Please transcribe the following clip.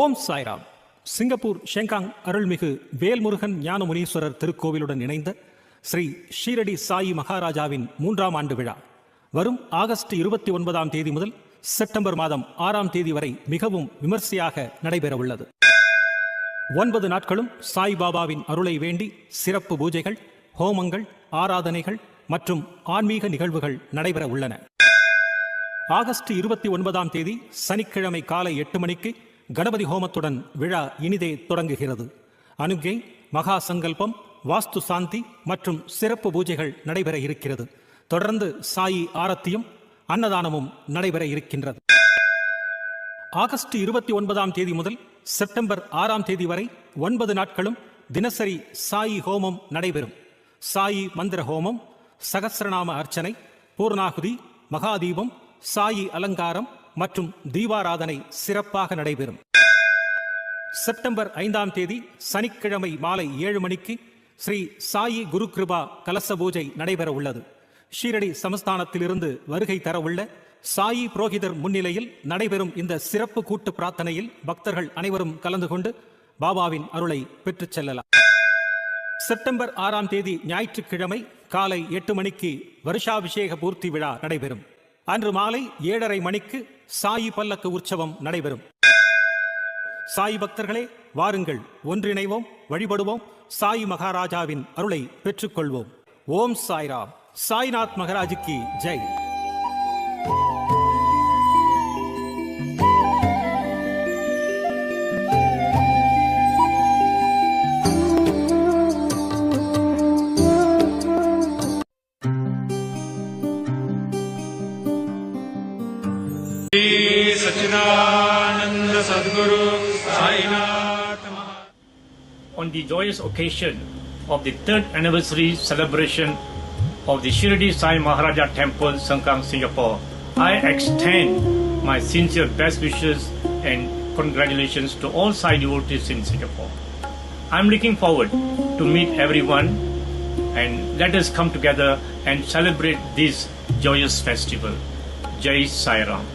ஓம் Sairam. Singapore ஷெங்காங் அருள்மிகு வேல்முருகன் ஞானமுனீஸ்வரர் திருக்கோவிலுடன் இணைந்த ஸ்ரீ ஷீரடி சாயி மகாராஜாவின் 3ஆம் ஆண்டு விழா வரும் ஆகஸ்ட் 29ஆம் தேதி முதல் செப்டம்பர் மாதம் 6ஆம் தேதி வரை மிகவும் விமர்சையாக நடைபெறவுள்ளது. 9 நாட்களும் சாய்பாபாவின் அருளை வேண்டி சிறப்பு பூஜைகள், ஹோமங்கள், ஆராதனைகள் மற்றும் ஆன்மீக நிகழ்வுகள் நடைபெற உள்ளன. ஆகஸ்ட் 29ஆம் தேதி சனிக்கிழமை காலை 8 மணிக்கு கணபதி ஹோமத்துடன் விழா இனிதே தொடங்குகிறது. அனுகை, மகா சங்கல்பம், வாஸ்து சாந்தி மற்றும் சிறப்பு பூஜைகள் நடைபெற இருக்கிறது. தொடர்ந்து சாயி ஆரத்தியும் அன்னதானமும் நடைபெற இருக்கின்றது. ஆகஸ்ட் 29ஆம் தேதி முதல் செப்டம்பர் 6ஆம் தேதி வரை 9 நாட்களும் தினசரி சாயி ஹோமம் நடைபெறும். சாயி மந்திர ஹோமம், சகஸ்ரநாம அர்ச்சனை, பூர்ணாகுதி, மகாதீபம், சாயி அலங்காரம் மற்றும் தீபாராதனை சிறப்பாக நடைபெறும். செப்டம்பர் 5ஆம் தேதி சனிக்கிழமை மாலை 7 மணிக்கு ஸ்ரீ சாயி குரு கிருபா கலச பூஜை நடைபெற உள்ளது. ஷீரடி சமஸ்தானத்திலிருந்து வருகை தரவுள்ள சாயி புரோகிதர் முன்னிலையில் நடைபெறும் இந்த சிறப்பு கூட்டு பிரார்த்தனையில் பக்தர்கள் அனைவரும் கலந்து கொண்டு பாபாவின் அருளை பெற்றுச் செல்லலாம். செப்டம்பர் 6ஆம் தேதி ஞாயிற்றுக்கிழமை காலை 8 மணிக்கு வருஷாபிஷேக பூர்த்தி விழா நடைபெறும். அன்று மாலை 7:30 மணிக்கு சாயி பல்லக்கு உற்சவம் நடைபெறும். சாயி பக்தர்களே, வாருங்கள், ஒன்றிணைவோம், வழிபடுவோம், சாயி மகாராஜாவின் அருளை பெற்றுக்கொள்வோம். ஓம் Sairam. Sainath மகாராஜுக்கு Jai. Satchidananda Sadguru Sainath. On the joyous occasion of the 3rd anniversary celebration of the Shirdi Sai Maharaja Temple, Sengkang, Singapore, I extend my sincere best wishes and congratulations to all Sai devotees in Singapore. I am looking forward to meet everyone, and let us come together and celebrate this joyous festival. Jai Sai Ram.